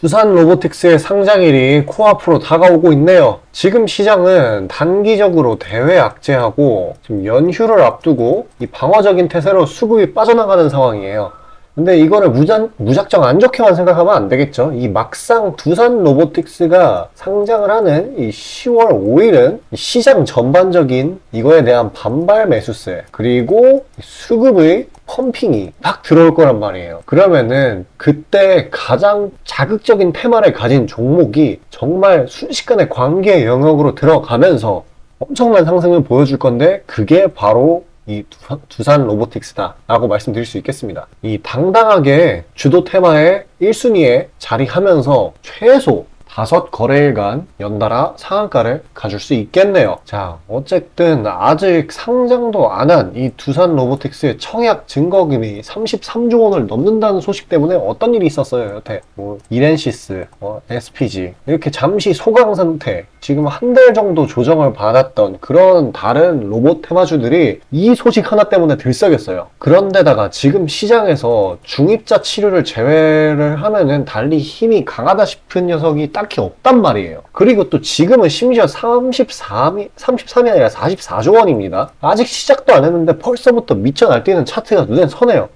두산 로보틱스의 상장일이 코앞으로 다가오고 있네요. 지금 시장은 단기적으로 대외 악재하고 지금 연휴를 앞두고 이 방어적인 태세로 수급이 빠져나가는 상황이에요. 근데 이거를 무작정 안 좋게만 생각하면 안 되겠죠. 이 막상 두산 로보틱스가 상장을 하는 이 10월 5일은 시장 전반적인 이거에 대한 반발 매수세 그리고 수급의 펌핑이 막 들어올 거란 말이에요. 그러면은 그때 가장 자극적인 테마를 가진 종목이 정말 순식간에 관계 영역으로 들어가면서 엄청난 상승을 보여줄 건데 그게 바로 이 두산 로보틱스다 라고 말씀드릴 수 있겠습니다. 이 당당하게 주도 테마의 1순위에 자리하면서 최소 5거래일간 연달아 상한가를 가줄 수 있겠네요. 자, 어쨌든 아직 상장도 안 한 이 두산 로보틱스의 청약 증거금이 33조 원을 넘는다는 소식 때문에 어떤 일이 있었어요, 여태. 이렌시스, SPG 이렇게 잠시 소강 상태, 지금 한 달 정도 조정을 받았던 그런 다른 로봇 테마주들이 이 소식 하나 때문에 들썩였어요. 그런데다가 지금 시장에서 중입자 치료를 제외를 하면은 달리 힘이 강하다 싶은 녀석이 딱히 없단 말이에요. 그리고 또 지금은 심지어 33이 아니라 44조 원입니다. 아직 시작도 안 했는데 벌써부터 미쳐 날뛰는 차트가 눈에 선해요.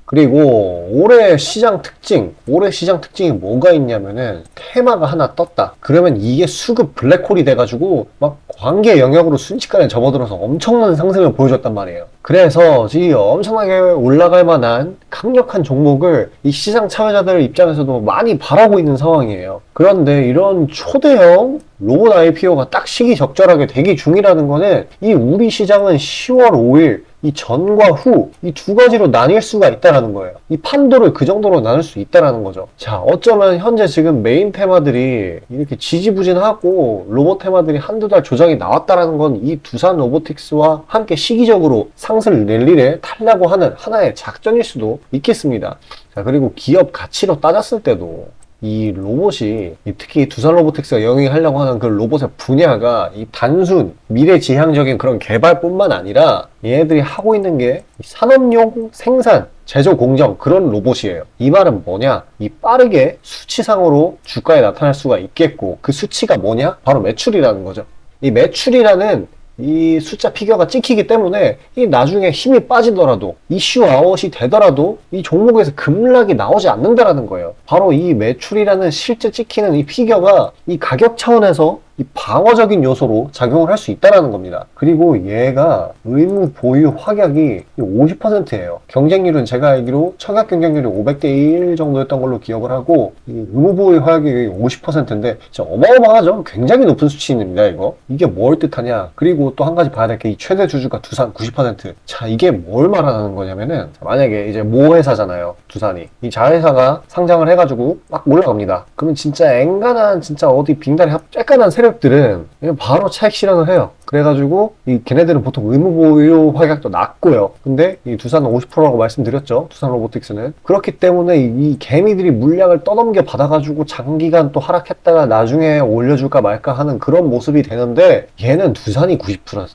그리고 올해 시장 특징이 뭐가 있냐면은 테마가 하나 떴다. 그러면 이게 수급 블랙홀이 돼가지고 막 관계 영역으로 순식간에 접어들어서 엄청난 상승을 보여줬단 말이에요. 그래서 이 엄청나게 올라갈 만한 강력한 종목을 이 시장 참여자들 입장에서도 많이 바라고 있는 상황이에요. 그런데 이런 초대형 로봇 IPO가 딱 시기적절하게 대기 중이라는 거는 이 우리 시장은 10월 5일 이 전과 후 이 두 가지로 나뉠 수가 있다라는 거예요. 이 판도를 그 정도로 나눌 수 있다라는 거죠. 자, 어쩌면 현재 지금 메인 테마들이 이렇게 지지부진하고 로봇 테마들이 한두 달 조정이 나왔다라는 건 이 두산 로보틱스와 함께 시기적으로 상승 랠리를 타려고 하는 하나의 작전일 수도 있겠습니다. 자, 그리고 기업 가치로 따졌을 때도 이 로봇이 특히 두산 로보틱스가 영위하려고 하는 그 로봇의 분야가 이 단순 미래지향적인 그런 개발뿐만 아니라 얘네들이 하고 있는 게 산업용 생산 제조 공정 그런 로봇이에요. 이 말은 뭐냐? 이 빠르게 수치상으로 주가에 나타날 수가 있겠고 그 수치가 뭐냐? 바로 매출이라는 거죠. 이 매출이라는 이 숫자 피겨가 찍히기 때문에 이 나중에 힘이 빠지더라도 이슈 아웃이 되더라도 이 종목에서 급락이 나오지 않는다라는 거예요. 바로 이 매출이라는 실제 찍히는 이 피겨가 이 가격 차원에서 이 방어적인 요소로 작용을 할 수 있다는 겁니다. 그리고 얘가 의무 보유 확약이 50%예요. 경쟁률은 제가 알기로 청약 경쟁률이 500대 1 정도였던 걸로 기억을 하고 이 의무 보유 확약이 50%인데 진짜 어마어마하죠. 굉장히 높은 수치입니다. 이게 뭘 뜻하냐. 그리고 또 한 가지 봐야 될 게 이 최대 주주가 두산 90%. 자, 이게 뭘 말하는 거냐면은 만약에 이제 모 회사잖아요. 두산이. 이 자회사가 상장을 해가지고 막 올라갑니다. 그러면 진짜 앵간한 진짜 어디 빙다리 쬐깐한 세력들은 바로 차익 실현을 해요. 그래가지고 이 걔네들은 보통 의무 보유 확약도 낮고요. 근데 이 두산은 50%라고 말씀드렸죠. 두산 로보틱스는. 그렇기 때문에 이 개미들이 물량을 떠넘겨 받아가지고 장기간 또 하락했다가 나중에 올려줄까 말까 하는 그런 모습이 되는데 얘는 두산이 90%.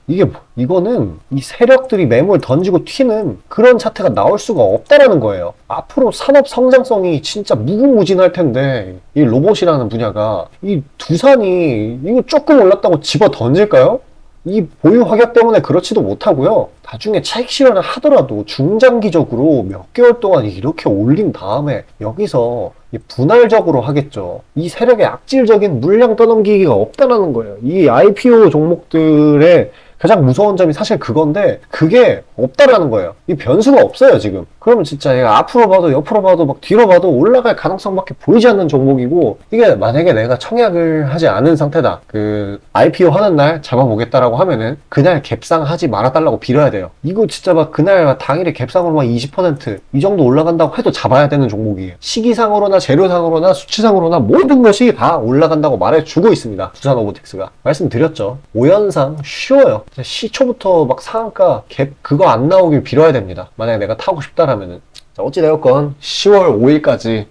이거는 이 세력들이 매물 던지고 튀는 그런 차트가 나올 수가 없다라는 거예요. 앞으로 산업 성장성이 진짜 무궁무진할 텐데 이 로봇이라는 분야가 이 두산이 이거 조금 올랐다고 집어 던질까요? 이 보유 확약 때문에 그렇지도 못하고요. 나중에 차익 실현을 하더라도 중장기적으로 몇 개월 동안 이렇게 올린 다음에 여기서 분할적으로 하겠죠. 이 세력의 악질적인 물량 떠넘기기가 없다라는 거예요. 이 IPO 종목들의 가장 무서운 점이 사실 그건데 그게 없다라는 거예요. 이 변수가 없어요 지금. 그러면 진짜 얘가 앞으로 봐도 옆으로 봐도 막 뒤로 봐도 올라갈 가능성밖에 보이지 않는 종목이고 이게 만약에 내가 청약을 하지 않은 상태다. 그 IPO 하는 날 잡아보겠다라고 하면은 그날 갭상하지 말아달라고 빌어야 돼요. 이거 진짜 막 그날 당일에 갭상으로 막 20%이 정도 올라간다고 해도 잡아야 되는 종목이에요. 시기상으로나 재료상으로나 수치상으로나 모든 것이 다 올라간다고 말해주고 있습니다. 두산 로보틱스가. 말씀드렸죠. 5연상 쉬워요. 시초부터 막 상한가 갭 그거 안 나오길 빌어야 됩니다. 만약에 내가 타고 싶다라면은. 자, 어찌되었건 10월 5일까지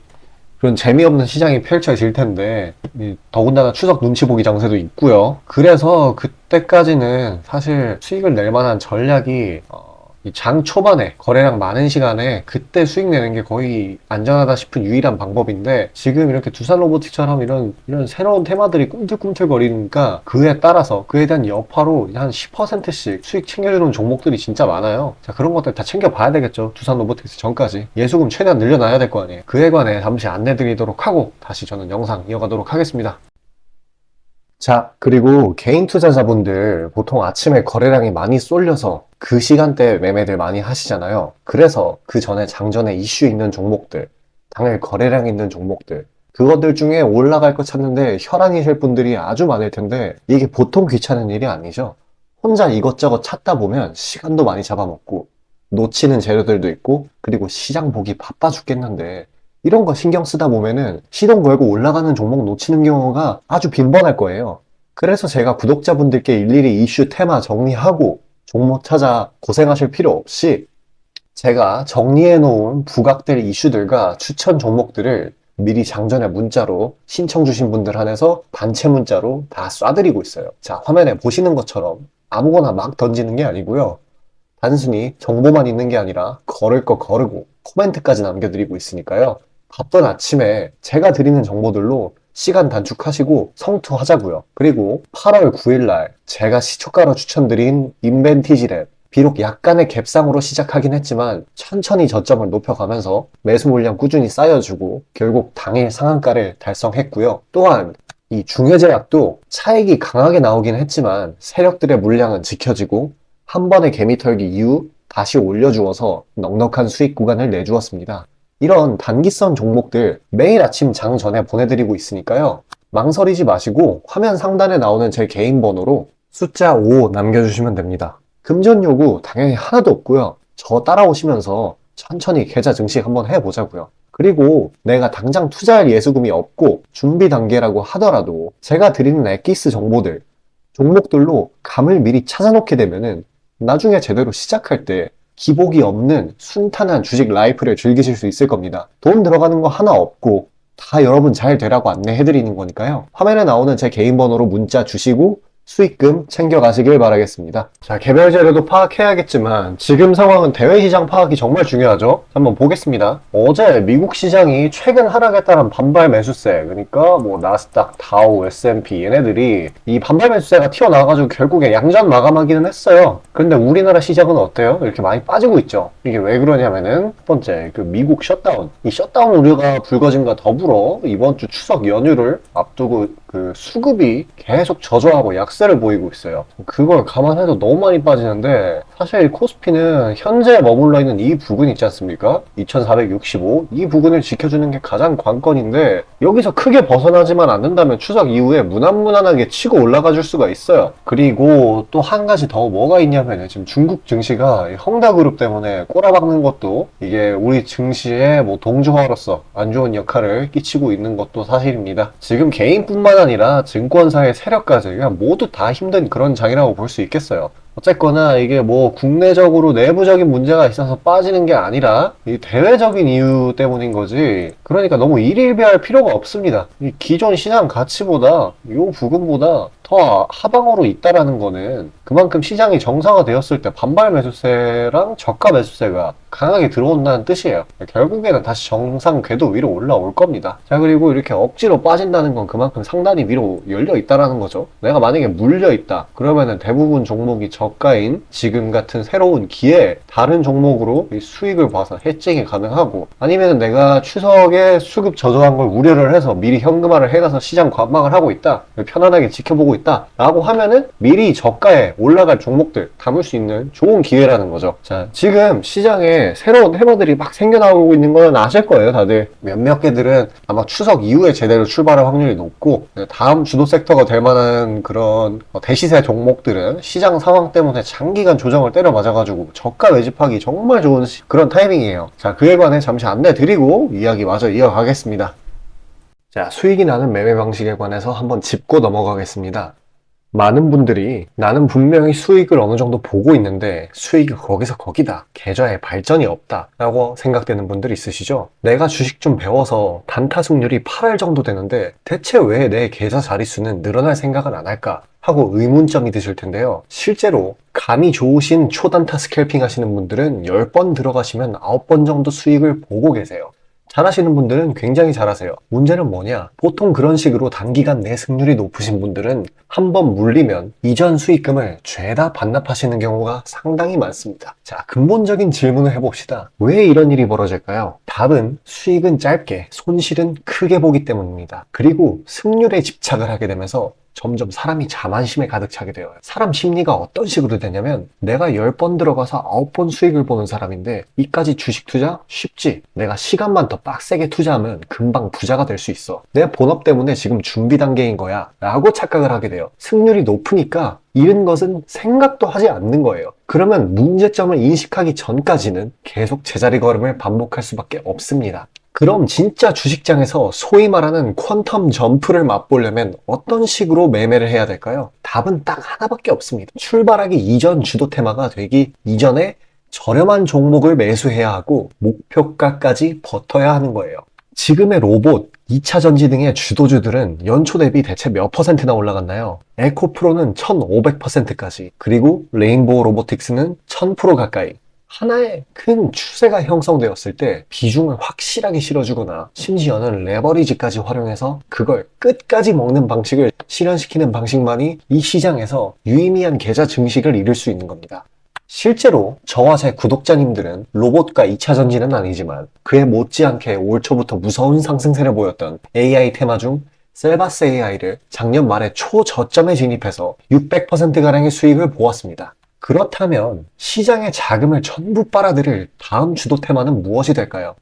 그런 재미없는 시장이 펼쳐질 텐데 더군다나 추석 눈치 보기 장세도 있고요. 그래서 그때까지는 사실 수익을 낼 만한 전략이 이 장 초반에 거래량 많은 시간에 그때 수익 내는 게 거의 안전하다 싶은 유일한 방법인데, 지금 이렇게 두산 로보틱처럼 이런 새로운 테마들이 꿈틀꿈틀거리니까 그에 따라서 그에 대한 여파로 한 10%씩 수익 챙겨주는 종목들이 진짜 많아요. 자, 그런 것들 다 챙겨봐야 되겠죠. 두산 로보틱스 전까지 예수금 최대한 늘려놔야 될 거 아니에요. 그에 관해 잠시 안내드리도록 하고 다시 저는 영상 이어가도록 하겠습니다. 자, 그리고 개인 투자자분들 보통 아침에 거래량이 많이 쏠려서 그 시간대에 매매들 많이 하시잖아요. 그래서 그 전에 장전에 이슈 있는 종목들, 당일 거래량 있는 종목들, 그것들 중에 올라갈 거 찾는데 혈안이실 분들이 아주 많을 텐데, 이게 보통 귀찮은 일이 아니죠. 혼자 이것저것 찾다 보면 시간도 많이 잡아먹고 놓치는 재료들도 있고, 그리고 시장 보기 바빠 죽겠는데 이런 거 신경 쓰다 보면은 시동 걸고 올라가는 종목 놓치는 경우가 아주 빈번할 거예요. 그래서 제가 구독자분들께 일일이 이슈 테마 정리하고 종목 찾아 고생하실 필요 없이 제가 정리해 놓은 부각될 이슈들과 추천 종목들을 미리 장전에 문자로 신청 주신 분들 한해서 단체 문자로 다 쏴드리고 있어요. 자, 화면에 보시는 것처럼 아무거나 막 던지는 게 아니고요. 단순히 정보만 있는 게 아니라 걸을 거 거르고 코멘트까지 남겨드리고 있으니까요. 바쁜 아침에 제가 드리는 정보들로 시간 단축하시고 성투하자고요. 그리고 8월 9일날 제가 시초가로 추천드린 인벤티지랩, 비록 약간의 갭상으로 시작하긴 했지만 천천히 저점을 높여가면서 매수 물량 꾸준히 쌓여주고 결국 당일 상한가를 달성했고요. 또한 이 중해제약도 차익이 강하게 나오긴 했지만 세력들의 물량은 지켜지고 한 번의 개미 털기 이후 다시 올려주어서 넉넉한 수익 구간을 내주었습니다. 이런 단기성 종목들 매일 아침 장 전에 보내드리고 있으니까요. 망설이지 마시고 화면 상단에 나오는 제 개인 번호로 숫자 5 남겨주시면 됩니다. 금전 요구 당연히 하나도 없고요. 저 따라오시면서 천천히 계좌 증식 한번 해보자고요. 그리고 내가 당장 투자할 예수금이 없고 준비 단계라고 하더라도 제가 드리는 엑기스 정보들, 종목들로 감을 미리 찾아놓게 되면은 나중에 제대로 시작할 때 기복이 없는 순탄한 주식 라이프를 즐기실 수 있을 겁니다. 돈 들어가는 거 하나 없고 다 여러분 잘 되라고 안내해드리는 거니까요. 화면에 나오는 제 개인 번호로 문자 주시고 수익금 챙겨가시길 바라겠습니다. 자, 개별 재료도 파악해야겠지만 지금 상황은 대외 시장 파악이 정말 중요하죠. 한번 보겠습니다. 어제 미국 시장이 최근 하락에 따른 반발 매수세, 그러니까 뭐 나스닥, 다우, S&P 얘네들이 이 반발 매수세가 튀어나와가지고 결국에 양전 마감하기는 했어요. 그런데 우리나라 시장은 어때요? 이렇게 많이 빠지고 있죠. 이게 왜 그러냐면은 첫 번째, 그 미국 셧다운, 이 셧다운 우려가 불거짐과 더불어 이번 주 추석 연휴를 앞두고 그 수급이 계속 저조하고 약세를 보이고 있어요. 그걸 감안해도 너무 많이 빠지는데, 사실 코스피는 현재 머물러 있는 이 부근 있지 않습니까? 2465, 이 부근을 지켜주는 게 가장 관건인데 여기서 크게 벗어나지만 않는다면 추석 이후에 무난무난하게 치고 올라가 줄 수가 있어요. 그리고 또 한 가지 더 뭐가 있냐면 지금 중국 증시가 헝다그룹 때문에 꼬라박는 것도 이게 우리 증시에 뭐 동조화로서 안 좋은 역할을 끼치고 있는 것도 사실입니다. 지금 개인뿐만 아니라 증권사의 세력까지 그냥 모두 다 힘든 그런 장이라고 볼 수 있겠어요. 어쨌거나 이게 뭐 국내적으로 내부적인 문제가 있어서 빠지는 게 아니라 이 대외적인 이유 때문인 거지, 그러니까 너무 일일비할 필요가 없습니다. 이 기존 시장 가치보다 요 부분보다 더 하방으로 있다라는 거는 그만큼 시장이 정상화되었을 때 반발 매수세랑 저가 매수세가 강하게 들어온다는 뜻이에요. 결국에는 다시 정상 궤도 위로 올라올 겁니다. 자, 그리고 이렇게 억지로 빠진다는 건 그만큼 상단이 위로 열려 있다라는 거죠. 내가 만약에 물려 있다 그러면은 대부분 종목이 저가인 지금 같은 새로운 기회에 다른 종목으로 이 수익을 봐서 해칭이 가능하고, 아니면 내가 추석에 수급 저조한 걸 우려를 해서 미리 현금화를 해놔서 시장 관망을 하고 있다, 편안하게 지켜보고 있다 라고 하면은 미리 저가에 올라갈 종목들 담을 수 있는 좋은 기회라는 거죠. 자, 지금 시장에 새로운 테마들이 막 생겨나오고 있는 건 아실 거예요. 다들 몇몇 개들은 아마 추석 이후에 제대로 출발할 확률이 높고, 다음 주도 섹터가 될 만한 그런 대시세 종목들은 시장 상황 때문에 장기간 조정을 때려 맞아가지고 저가 매집하기 정말 좋은 그런 타이밍이에요. 자, 그에 관해 잠시 안내 드리고 이야기 마저 이어가겠습니다. 자, 수익이 나는 매매 방식에 관해서 한번 짚고 넘어가겠습니다. 많은 분들이 나는 분명히 수익을 어느 정도 보고 있는데 수익이 거기서 거기다. 계좌에 발전이 없다. 라고 생각되는 분들 있으시죠? 내가 주식 좀 배워서 단타 승률이 8할 정도 되는데 대체 왜 내 계좌 자릿수는 늘어날 생각은 안 할까? 하고 의문점이 드실 텐데요. 실제로 감이 좋으신 초단타 스캘핑 하시는 분들은 10번 들어가시면 9번 정도 수익을 보고 계세요. 잘하시는 분들은 굉장히 잘하세요. 문제는 뭐냐? 보통 그런 식으로 단기간 내 승률이 높으신 분들은 한번 물리면 이전 수익금을 죄다 반납하시는 경우가 상당히 많습니다. 자, 근본적인 질문을 해봅시다. 왜 이런 일이 벌어질까요? 답은 수익은 짧게, 손실은 크게 보기 때문입니다. 그리고 승률에 집착을 하게 되면서 점점 사람이 자만심에 가득 차게 돼요. 사람 심리가 어떤 식으로 되냐면 내가 10번 들어가서 9번 수익을 보는 사람인데 이까지 주식 투자? 쉽지. 내가 시간만 더 빡세게 투자하면 금방 부자가 될 수 있어. 내 본업 때문에 지금 준비 단계인 거야 라고 착각을 하게 돼요. 승률이 높으니까 잃은 것은 생각도 하지 않는 거예요. 그러면 문제점을 인식하기 전까지는 계속 제자리 걸음을 반복할 수밖에 없습니다. 그럼 진짜 주식장에서 소위 말하는 퀀텀 점프를 맛보려면 어떤 식으로 매매를 해야 될까요? 답은 딱 하나밖에 없습니다. 출발하기 이전 주도 테마가 되기 이전에 저렴한 종목을 매수해야 하고 목표가까지 버텨야 하는 거예요. 지금의 로봇, 2차 전지 등의 주도주들은 연초 대비 대체 몇 퍼센트나 올라갔나요? 에코프로는 1500%까지, 그리고 레인보우 로보틱스는 1000% 가까이. 하나의 큰 추세가 형성되었을 때 비중을 확실하게 실어주거나 심지어는 레버리지까지 활용해서 그걸 끝까지 먹는 방식을 실현시키는 방식만이 이 시장에서 유의미한 계좌 증식을 이룰 수 있는 겁니다. 실제로 저와 제 구독자님들은 로봇과 2차 전지는 아니지만 그에 못지않게 올 초부터 무서운 상승세를 보였던 AI 테마 중 셀바스 AI를 작년 말에 초저점에 진입해서 600%가량의 수익을 보았습니다. 그렇다면 시장의 자금을 전부 빨아들일 다음 주도 테마는 무엇이 될까요?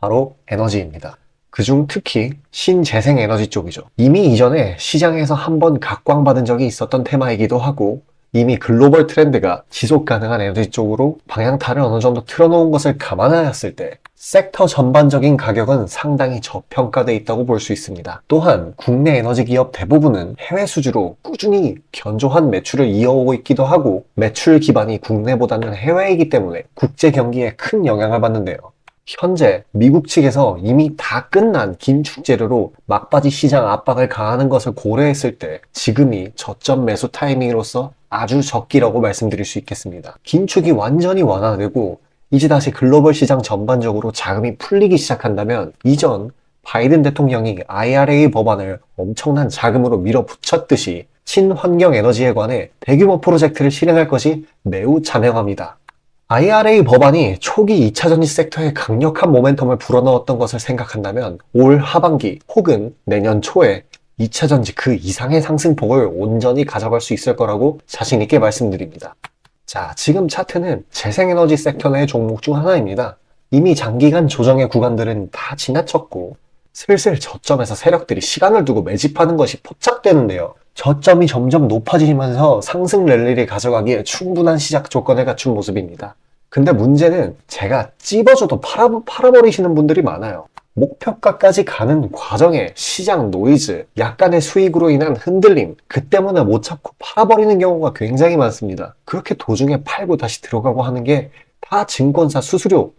바로 에너지입니다. 그중 특히 신재생 에너지 쪽이죠. 이미 이전에 시장에서 한번 각광받은 적이 있었던 테마이기도 하고 이미 글로벌 트렌드가 지속 가능한 에너지 쪽으로 방향타를 어느 정도 틀어놓은 것을 감안하였을 때 섹터 전반적인 가격은 상당히 저평가되어 있다고 볼 수 있습니다. 또한 국내 에너지 기업 대부분은 해외 수주로 꾸준히 견조한 매출을 이어오고 있기도 하고 매출 기반이 국내보다는 해외이기 때문에 국제 경기에 큰 영향을 받는데요. 현재 미국 측에서 이미 다 끝난 긴축 재료로 막바지 시장 압박을 가하는 것을 고려했을 때 지금이 저점 매수 타이밍으로서 아주 적기라고 말씀드릴 수 있겠습니다. 긴축이 완전히 완화되고 이제 다시 글로벌 시장 전반적으로 자금이 풀리기 시작한다면 이전 바이든 대통령이 IRA 법안을 엄청난 자금으로 밀어붙였듯이 친환경 에너지에 관해 대규모 프로젝트를 실행할 것이 매우 자명합니다. IRA 법안이 초기 2차 전지 섹터에 강력한 모멘텀을 불어넣었던 것을 생각한다면 올 하반기 혹은 내년 초에 2차 전지 그 이상의 상승폭을 온전히 가져갈 수 있을 거라고 자신 있게 말씀드립니다. 자, 지금 차트는 재생에너지 섹터 내 종목 중 하나입니다. 이미 장기간 조정의 구간들은 다 지나쳤고 슬슬 저점에서 세력들이 시간을 두고 매집하는 것이 포착되는데요. 저점이 점점 높아지면서 상승 랠리를 가져가기에 충분한 시작 조건을 갖춘 모습입니다. 근데 문제는 제가 찝어줘도 팔아버리시는 분들이 많아요. 목표가까지 가는 과정에 시장 노이즈, 약간의 수익으로 인한 흔들림, 그 때문에 못 참고 팔아버리는 경우가 굉장히 많습니다. 그렇게 도중에 팔고 다시 들어가고 하는 게 다 증권사 수수료,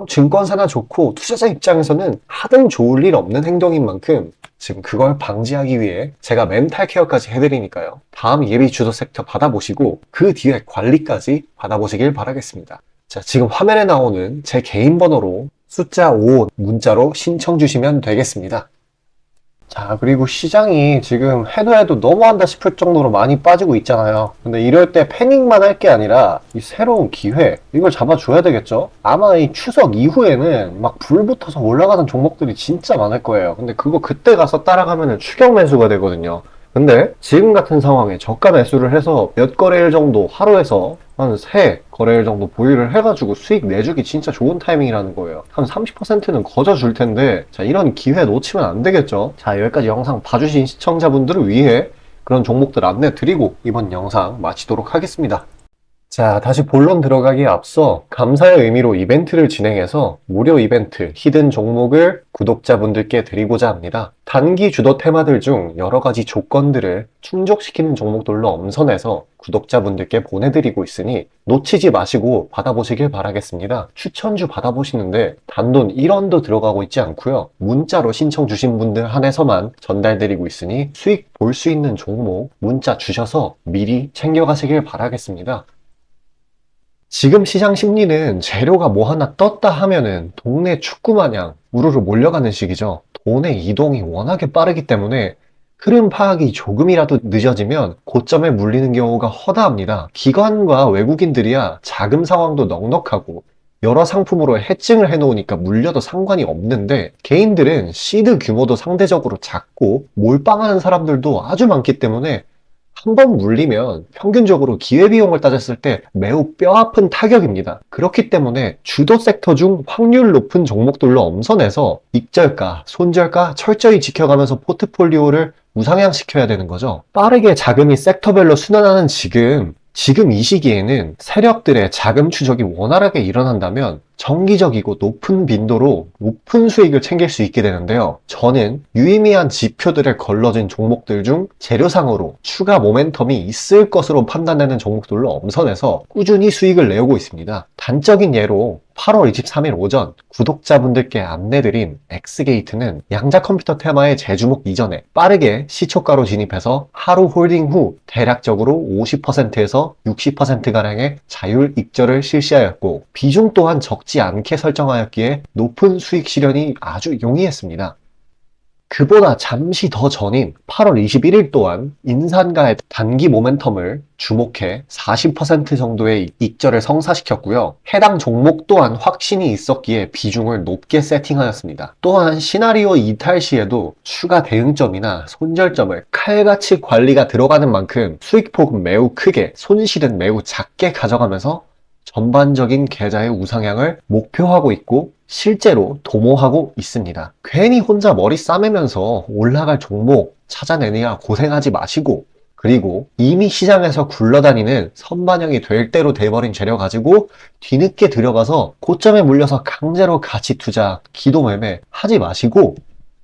증권사나 좋고 투자자 입장에서는 하등 좋을 일 없는 행동인 만큼 지금 그걸 방지하기 위해 제가 멘탈 케어까지 해드리니까요. 다음 예비 주도 섹터 받아보시고 그 뒤에 관리까지 받아보시길 바라겠습니다. 자, 지금 화면에 나오는 제 개인 번호로 숫자 5 문자로 신청 주시면 되겠습니다. 자, 그리고 시장이 지금 해도 너무한다 싶을 정도로 많이 빠지고 있잖아요. 근데 이럴 때 패닉만 할 게 아니라 이 새로운 기회, 이걸 잡아줘야 되겠죠? 아마 이 추석 이후에는 막 불 붙어서 올라가는 종목들이 진짜 많을 거예요. 근데 그거 그때 가서 따라가면 추격 매수가 되거든요. 근데 지금 같은 상황에 저가 매수를 해서 몇 거래일 정도 하루에서 한 3거래일 정도 보유를 해가지고 수익 내주기 진짜 좋은 타이밍이라는 거예요. 한 30%는 거저 줄 텐데 자, 이런 기회 놓치면 안 되겠죠. 자, 여기까지 영상 봐주신 시청자분들을 위해 그런 종목들 안내 드리고 이번 영상 마치도록 하겠습니다. 자, 다시 본론 들어가기에 앞서 감사의 의미로 이벤트를 진행해서 무료 이벤트, 히든 종목을 구독자분들께 드리고자 합니다. 단기 주도 테마들 중 여러 가지 조건들을 충족시키는 종목들로 엄선해서 구독자분들께 보내드리고 있으니 놓치지 마시고 받아보시길 바라겠습니다. 추천주 받아보시는데 단돈 1원도 들어가고 있지 않고요. 문자로 신청 주신 분들 한해서만 전달드리고 있으니 수익 볼 수 있는 종목 문자 주셔서 미리 챙겨가시길 바라겠습니다. 지금 시장 심리는 재료가 뭐 하나 떴다 하면은 동네 축구 마냥 우르르 몰려가는 시기죠. 돈의 이동이 워낙에 빠르기 때문에 흐름 파악이 조금이라도 늦어지면 고점에 물리는 경우가 허다합니다. 기관과 외국인들이야 자금 상황도 넉넉하고 여러 상품으로 해칭을 해놓으니까 물려도 상관이 없는데 개인들은 시드 규모도 상대적으로 작고 몰빵하는 사람들도 아주 많기 때문에 한 번 물리면 평균적으로 기회비용을 따졌을 때 매우 뼈아픈 타격입니다. 그렇기 때문에 주도 섹터 중 확률 높은 종목들로 엄선해서 익절가, 손절가 철저히 지켜가면서 포트폴리오를 우상향시켜야 되는 거죠. 빠르게 자금이 섹터별로 순환하는 지금 이 시기에는 세력들의 자금 추적이 원활하게 일어난다면 정기적이고 높은 빈도로 높은 수익을 챙길 수 있게 되는데요. 저는 유의미한 지표들을 걸러진 종목들 중 재료상으로 추가 모멘텀이 있을 것으로 판단되는 종목들로 엄선해서 꾸준히 수익을 내오고 있습니다. 단적인 예로 8월 23일 오전 구독자분들께 안내드린 엑스게이트는 양자 컴퓨터 테마의 재주목 이전에 빠르게 시초가로 진입해서 하루 홀딩 후 대략적으로 50%에서 60%가량의 자율 익절을 실시하였고 비중 또한 적지 않게 설정하였기에 높은 수익 실현이 아주 용이했습니다. 그보다 잠시 더 전인 8월 21일 또한 인산가의 단기 모멘텀을 주목해 40% 정도의 익절을 성사시켰고요. 해당 종목 또한 확신이 있었기에 비중을 높게 세팅하였습니다. 또한 시나리오 이탈 시에도 추가 대응점이나 손절점을 칼같이 관리가 들어가는 만큼 수익폭은 매우 크게, 손실은 매우 작게 가져가면서 전반적인 계좌의 우상향을 목표하고 있고 실제로 도모하고 있습니다. 괜히 혼자 머리 싸매면서 올라갈 종목 찾아내느라 고생하지 마시고 그리고 이미 시장에서 굴러다니는 선반영이 될 대로 돼버린 재료 가지고 뒤늦게 들어가서 고점에 물려서 강제로 가치 투자, 기도매매 하지 마시고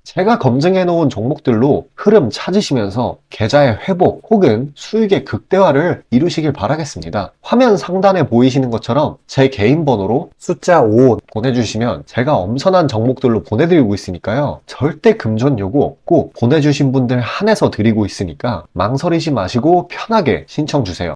제가 검증해 놓은 종목들로 흐름 찾으시면서 계좌의 회복 혹은 수익의 극대화를 이루시길 바라겠습니다. 화면 상단에 보이시는 것처럼 제 개인 번호로 숫자 5 보내주시면 제가 엄선한 종목들로 보내드리고 있으니까요. 절대 금전 요구 없고 보내주신 분들 한해서 드리고 있으니까 망설이지 마시고 편하게 신청 주세요.